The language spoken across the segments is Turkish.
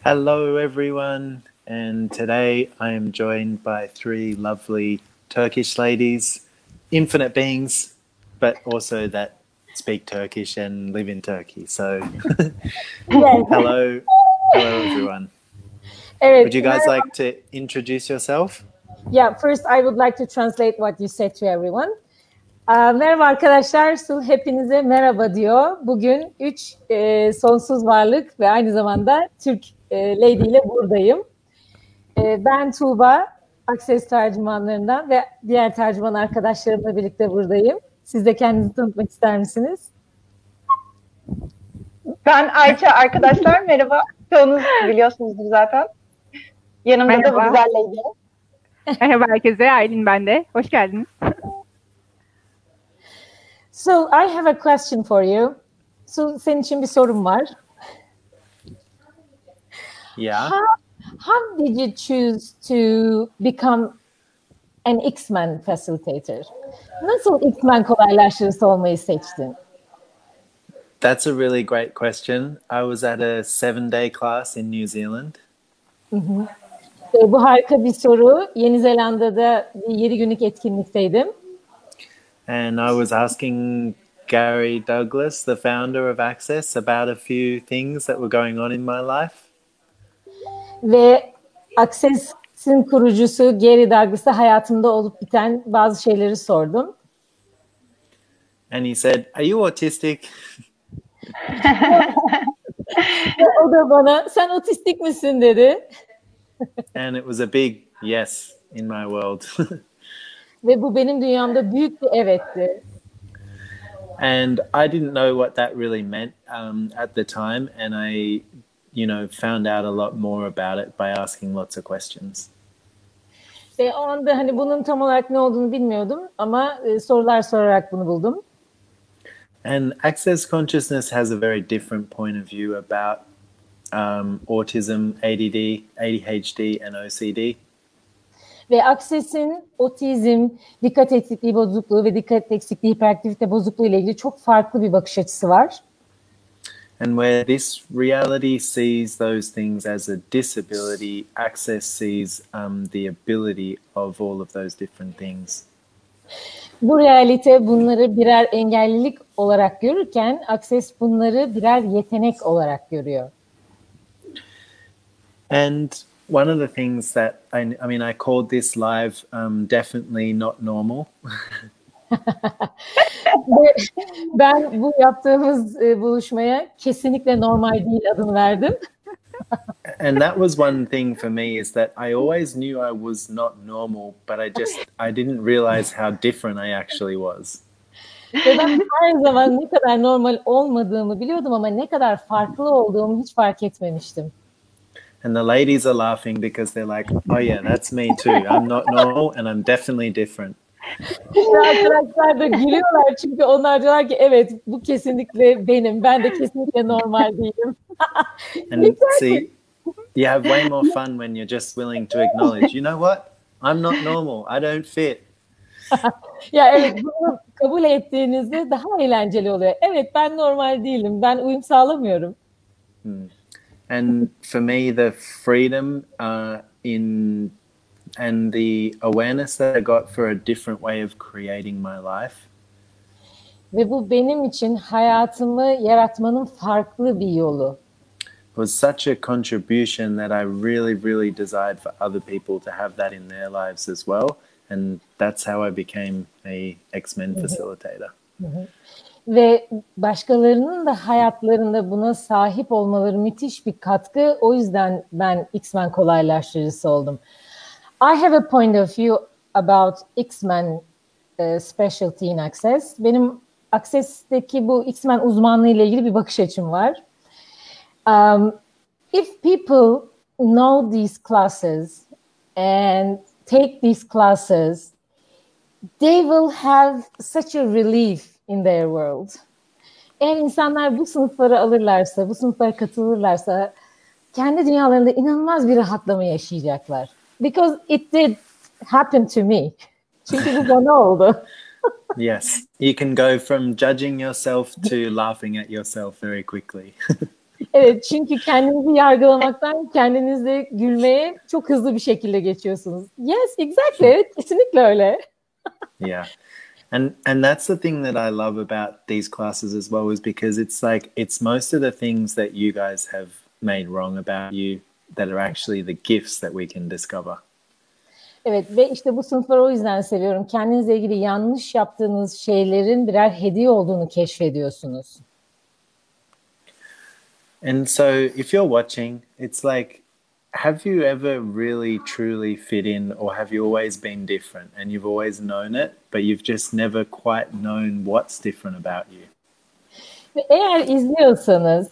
Hello, everyone, and today I am joined by three lovely Turkish ladies, infinite beings, but also that speak Turkish and live in Turkey. So, hello, everyone. Evet, would you guys like to introduce yourself? Yeah, first I would like to translate what you said to everyone. Merhaba arkadaşlar, Sul hepinize merhaba diyor. Bugün 3 sonsuz varlık ve aynı zamanda Türk lady ile buradayım. Ben Tuğba, Akses tercümanlarından ve diğer tercüman arkadaşlarımla birlikte buradayım. Siz de kendinizi tanıtmak ister misiniz? Ben Ayça arkadaşlar, merhaba. Çoğunuz biliyorsunuzdur zaten. Yanımda merhaba. Da bu güzel lady. Merhaba herkese, Aylin ben de. Hoş geldiniz. So, I have a question for you. So, senin için bir sorum var. Yeah. How did you choose to become an X-Men facilitator? Nasıl X-Men kolaylaştırıcısı olmayı seçtin? That's a really great question. I was at a 7-day class in New Zealand. Hı-hı. Bu harika bir soru. Yeni Zelanda'da bir 7 günlük etkinlikteydim. And I was asking Gary Douglas, the founder of Access, about a few things that were going on in my life. Ve Access'in kurucusu Gary Douglas'a hayatımda olup biten bazı şeyleri sordum. And he said, "Are you autistic?" O da bana, sen otistik misin dedi. And it was a big yes in my world. Ve bu benim dünyamda büyük bir evetti. And I didn't know what that really meant at the time, and I, found out a lot more about it by asking lots of questions. Ve o anda hani bunun tam olarak ne olduğunu bilmiyordum ama sorular sorarak bunu buldum. And Access Consciousness has a very different point of view about autism, ADD, ADHD, and OCD. Ve Access'in otizm, dikkat eksikliği bozukluğu ve dikkat eksikliği hiperaktivite bozukluğu ile ilgili çok farklı bir bakış açısı var. And where this reality sees those things as a disability, Access sees the ability of all of those different things. Bu realite bunları birer engellilik olarak görürken Access bunları birer yetenek olarak görüyor. And one of the things that I called this live definitely not normal. Ben bu yaptığımız buluşmaya kesinlikle normal değil adını verdim. And that was one thing for me, is that I always knew I was not normal, but I didn't realize how different I actually was. Ve ben her zaman ne kadar normal olmadığımı biliyordum ama ne kadar farklı olduğumu hiç fark etmemiştim. And the ladies are laughing because they're like, "Oh yeah, that's me too. I'm not normal and I'm definitely different." Arkadaşlar da gülüyorlar çünkü onlar diyorlar ki evet bu kesinlikle benim. Ben de kesinlikle normal değilim. And see, you have way more fun when you're just willing to acknowledge, you know what? I'm not normal. I don't fit. Ya evet, bunu kabul ettiğinizde daha eğlenceli oluyor. Evet, ben normal değilim. Ben uyum sağlamıyorum. And for me, the freedom and the awareness that I got for a different way of creating my life. Ve bu benim için hayatımı yaratmanın farklı bir yolu. Was such a contribution that I really, really desired for other people to have that in their lives as well. And that's how I became a X-Men facilitator. Ve başkalarının da hayatlarında buna sahip olmaları müthiş bir katkı. O yüzden ben X-Men kolaylaştırıcısı oldum. I have a point of view about X-Men specialty in Access. Benim Access'teki bu X-Men uzmanlığı ile ilgili bir bakış açım var. If people know these classes and take these classes, they will have such a relief in their world. Eğer insanlar bu sınıfları alırlarsa, bu sınıflara katılırlarsa kendi dünyalarında inanılmaz bir rahatlama yaşayacaklar. Because it did happen to me. Çünkü bu bana oldu. Yes, you can go from judging yourself to laughing at yourself very quickly. Evet, çünkü kendinizi yargılamaktan kendinizle gülmeye çok hızlı bir şekilde geçiyorsunuz. Yes, exactly. Evet, kesinlikle öyle. Yeah. And that's the thing that I love about these classes as well, is because it's like it's most of the things that you guys have made wrong about you that are actually the gifts that we can discover. Evet ve işte bu sınıfları o yüzden seviyorum. Kendinizle ilgili yanlış yaptığınız şeylerin birer hediye olduğunu keşfediyorsunuz. And so if you're watching, it's like, have you ever really truly fit in, or have you always been different and you've always known it, but you've just never quite known what's different about you? Ve eğer izliyorsanız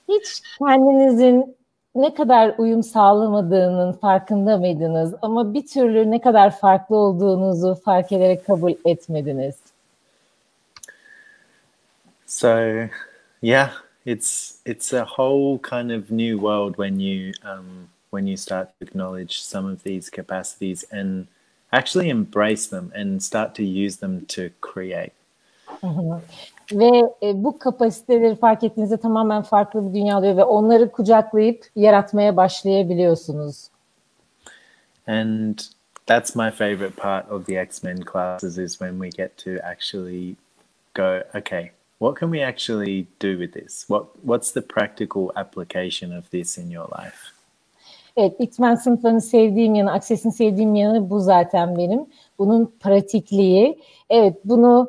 hiç kendinizin ne kadar uyum sağlamadığının farkında mıydınız? Ama bir türlü ne kadar farklı olduğunuzu fark ederek kabul etmediniz. So, yeah, it's a whole kind of new world when you start to acknowledge some of these capacities and actually embrace them and start to use them to create. Ve bu kapasiteleri fark ettiğinizde tamamen farklı bir dünya oluyor ve onları kucaklayıp yaratmaya başlayabiliyorsunuz. And that's my favorite part of the X-Men classes, is when we get to actually go, okay, what can we actually do with this? What's the practical application of this in your life? Evet, X-Men sınıflarını sevdiğim yanı, Access'in sevdiğim yanı bu zaten benim. Bunun pratikliği. Evet, bunu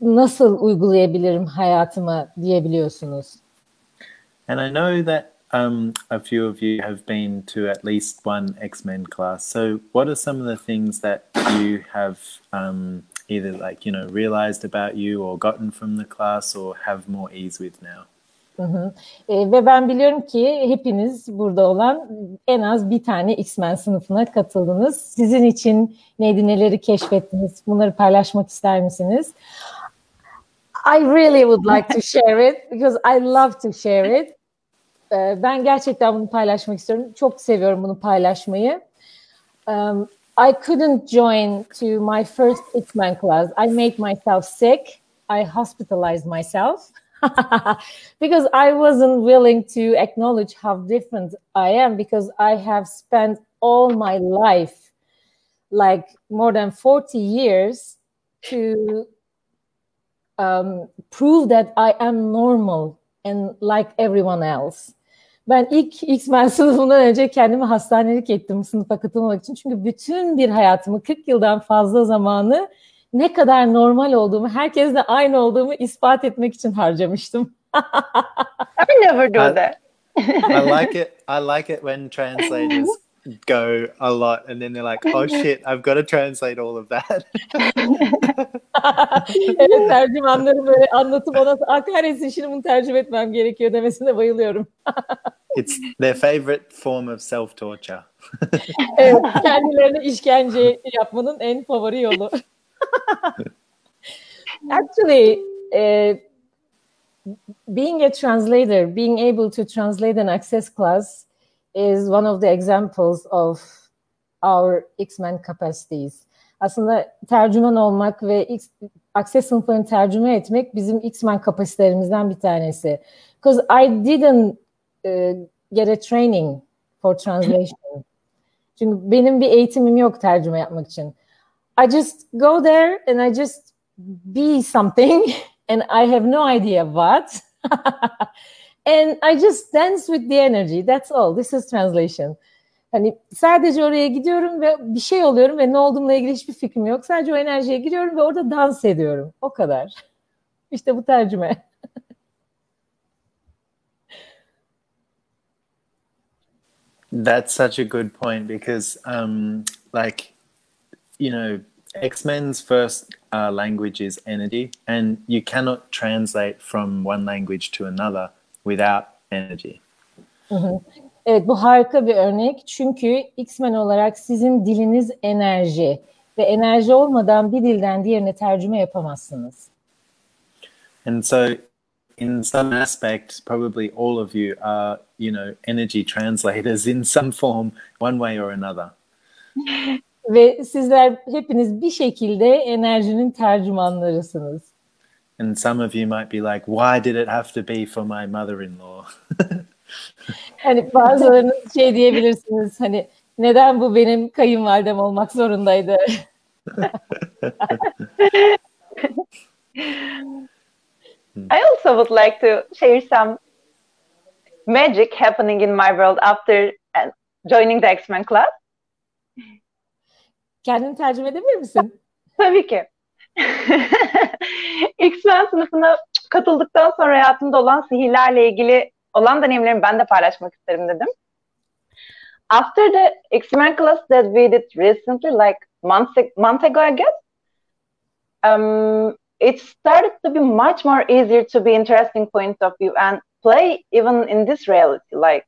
nasıl uygulayabilirim hayatıma diyebiliyorsunuz. And I know that a few of you have been to at least one X-Men class. So what are some of the things that you have either realized about you or gotten from the class or have more ease with now? Ve ben biliyorum ki hepiniz burada olan en az bir tane X-Men sınıfına katıldınız. Sizin için neydi, neleri keşfettiniz? Bunları paylaşmak ister misiniz? I really would like to share it because I love to share it. Ben gerçekten bunu paylaşmak istiyorum. Çok seviyorum bunu paylaşmayı. I couldn't join to my first X-Men class. I made myself sick. I hospitalized myself. Because I wasn't willing to acknowledge how different I am, because I have spent all my life, like more than 40 years, to prove that I am normal and like everyone else. Ben ilk X-Men sınıfından önce kendimi hastanelik ettim sınıfa katılmak için. Çünkü bütün bir hayatımı, 40 yıldan fazla zamanı ne kadar normal olduğumu, herkesle aynı olduğumu ispat etmek için harcamıştım. I never do that. I like it when translators go a lot and then they're like, oh shit, I've got to translate all of that. Evet, tercümanları böyle anlatıp ona kahretsin şimdi bunu tercüme etmem gerekiyor demesine bayılıyorum. It's their favorite form of self-torture. Evet, kendilerine işkence yapmanın en favori yolu. Actually, being a translator, being able to translate an Access class is one of the examples of our X-Men capacities. Aslında tercüman olmak ve Access sınıflarını tercüme etmek bizim X-Men kapasitelerimizden bir tanesi. Because I didn't get a training for translation. Çünkü benim bir eğitimim yok tercüme yapmak için. I just go there and I just be something and I have no idea what. And I just dance with the energy. That's all. This is translation. Hani sadece oraya gidiyorum ve bir şey oluyorum ve ne olduğumla ilgili hiçbir fikrim yok. Sadece o enerjiye giriyorum ve orada dans ediyorum. O kadar. İşte bu tercüme. That's such a good point because, X-Men's first language is energy, and you cannot translate from one language to another without energy. Evet, bu harika bir örnek. Çünkü X-Men olarak sizin diliniz enerji ve enerji olmadan bir dilden diğerine tercüme yapamazsınız. And so, in some aspect, probably all of you are, energy translators in some form, one way or another. Ve sizler hepiniz bir şekilde enerjinin tercümanlarısınız. And some of you might be like, why did it have to be for my mother-in-law? Hani bazılarınız şey diyebilirsiniz, hani neden bu benim kayınvalidem olmak zorundaydı? I also would like to share some magic happening in my world after joining the X-Men class. Kendini tercüme edebilir misin? Tabii ki. X-Men sınıfına katıldıktan sonra hayatımda olan sihirlerle ilgili olan deneyimlerimi ben de paylaşmak isterim dedim. After the X-Men class that we did recently, like month ago, I guess, it started to be much more easier to be interesting point of view and play even in this reality. Like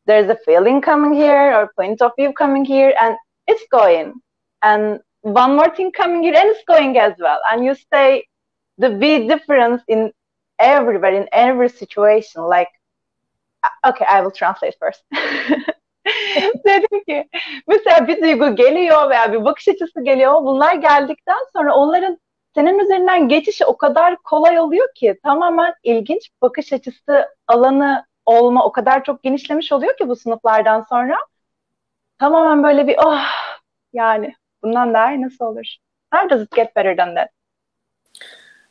there's a feeling coming here or point of view coming here and it's going. And one more thing coming here and it's going as well. And you say the big difference in everywhere, in every situation. Like, okay, I will translate first. Dedim ki mesela bir duygu geliyor veya bir bakış açısı geliyor. Bunlar geldikten sonra onların senin üzerinden geçişi o kadar kolay oluyor ki tamamen ilginç bakış açısı alanı olma o kadar çok genişlemiş oluyor ki bu sınıflardan sonra tamamen böyle bir yani bundan daha iyi nasıl olur? How does it get better than that?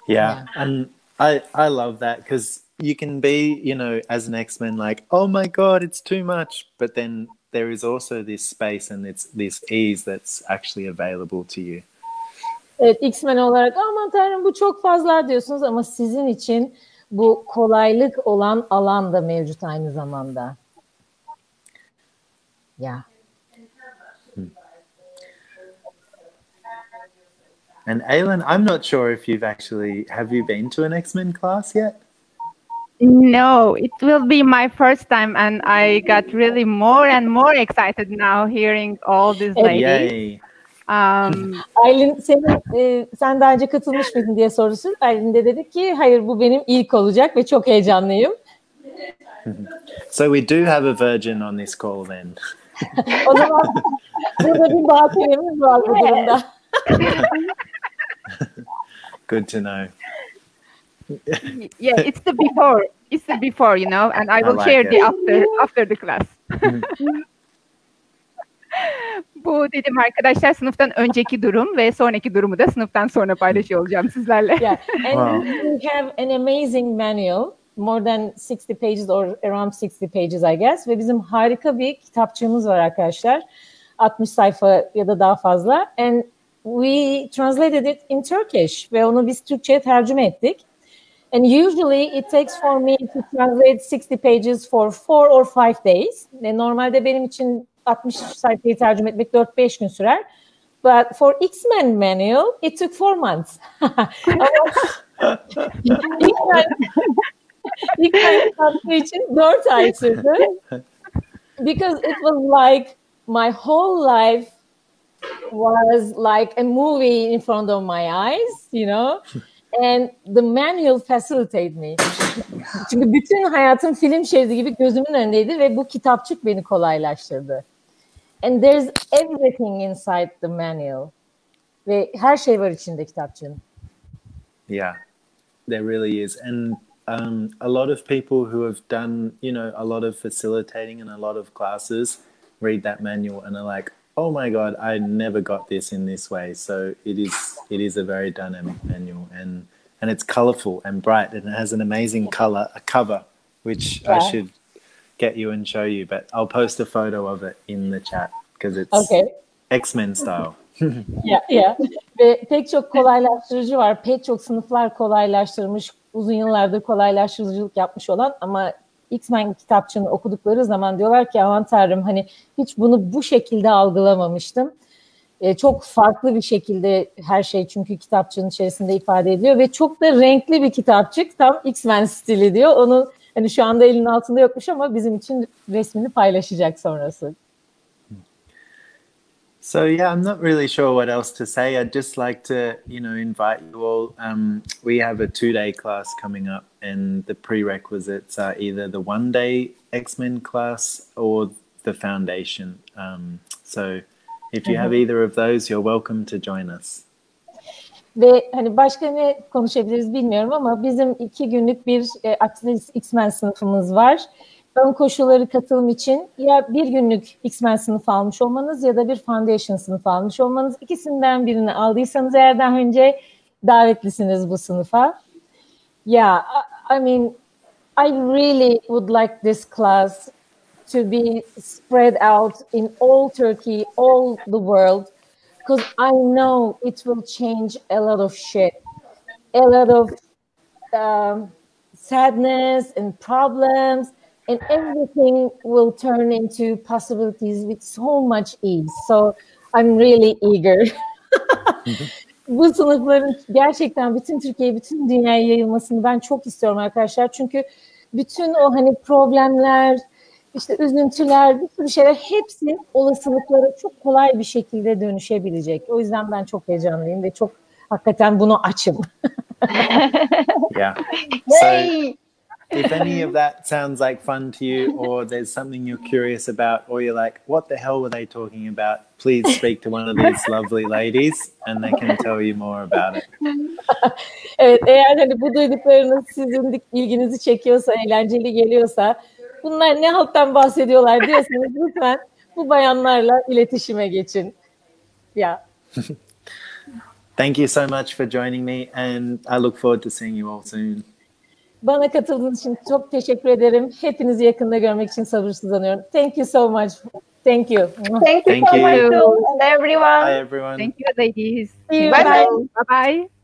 Yeah, and I love that because you can be, you know, as an X-Men, like, oh my God, it's too much. But then there is also this space and it's this ease that's actually available to you. Evet, X-Men olarak aman tanrım bu çok fazla diyorsunuz ama sizin için bu kolaylık olan alan da mevcut aynı zamanda. Yeah. And Aylin, I'm not sure if have you been to an X-Men class yet? No, it will be my first time, and I got really more and more excited now hearing all these ladies. Yay. Aylin sen daha önce katılmış mıydın diye sordu. Aylin de dedi ki hayır bu benim ilk olacak ve çok heyecanlıyım. So we do have a virgin on this call then. O zaman burada bir bakiremiz var bu durumda. Good to know. Yeah, it's the before. It's the before, you know, and I will share the after the class. Bu dedim arkadaşlar sınıftan önceki durum ve sonraki durumu da sınıftan sonra paylaşıyor olacağım sizlerle. Yeah, and we have an amazing manual, more than 60 pages or around 60 pages I guess ve bizim harika bir kitapçığımız var arkadaşlar. 60 sayfa ya da daha fazla. And we translated it in Turkish ve onu biz Türkçe'ye tercüme ettik. And usually it takes for me to translate 60 pages for 4 or 5 days. Ve normalde benim için 60 sayfayı tercüme etmek 4-5 gün sürer. But for X-Men manual, it took 4 months. X-Men kitapçığı için 4 ay sürdü. Because it was like my whole life was like a movie in front of my eyes, you know. And the manual facilitated me. Çünkü bütün hayatım film şeridi gibi gözümün önündeydi ve bu kitapçık beni kolaylaştırdı. And there's everything inside the manual. Ve her şey var içinde kitapçığın. Yeah, there really is. And a lot of people who have done, you know, a lot of facilitating and a lot of classes read that manual and are like, oh my God, I never got this in this way. So it is a very dynamic manual and it's colorful and bright and it has an amazing cover, which I should get you and show you, but I'll post a photo of it in the chat because it's X-Men style. Yeah. Ve pek çok kolaylaştırıcı var. Pek çok sınıflar kolaylaştırmış, uzun yıllardır kolaylaştırıcılık yapmış olan ama X-Men kitapçığını okudukları zaman diyorlar ki aman tanrım hani hiç bunu bu şekilde algılamamıştım. Çok farklı bir şekilde her şey çünkü kitapçığın içerisinde ifade ediliyor ve çok da renkli bir kitapçık tam X-Men stili diyor. Onu hani şu anda elinin altında yokmuş ama bizim için resmini paylaşacak sonrası. So yeah, I'm not really sure what else to say. I'd just like to, you know, invite you all. We have a 2-day class coming up, and the prerequisites are either the 1-day X-Men class or the foundation. So if you have either of those, you're welcome to join us. Ve hani başka ne konuşabiliriz bilmiyorum ama bizim 2 günlük bir aktivist X-Men sınıfımız var. Ön koşulları katılım için ya 1 günlük X-Men sınıfı almış olmanız ya da bir Foundation sınıfı almış olmanız. İkisinden birini aldıysanız eğer daha önce davetlisiniz bu sınıfa. Yeah, I mean, I really would like this class to be spread out in all Turkey, all the world, because I know it will change a lot of shit, a lot of sadness and problems, and everything will turn into possibilities with so much ease. So I'm really eager. Bu sınıfların gerçekten bütün Türkiye'ye, bütün dünyaya yayılmasını ben çok istiyorum arkadaşlar. Çünkü bütün o hani problemler, işte üzüntüler, bir sürü şeyler hepsi olasılıklara çok kolay bir şekilde dönüşebilecek. O yüzden ben çok heyecanlıyım ve çok hakikaten bunu açım. Yeah. So, if any of that sounds like fun to you, or there's something you're curious about, or you're like, what the hell were they talking about? Please speak to one of these lovely ladies and they can tell you more about it. Evet, eğer hani bu duyduklarınız sizin ilginizi çekiyorsa, eğlenceli geliyorsa, bunlar ne halktan bahsediyorlar diyorsanız lütfen bu bayanlarla iletişime geçin. Yeah. Thank you so much for joining me and I look forward to seeing you all soon. Bana katıldığınız için çok teşekkür ederim. Hepinizi yakında görmek için sabırsızlanıyorum. Thank you so much. Thank you. Thank you so much, and everyone. Bye, everyone. Thank you, ladies. See you. Bye. Bye-bye.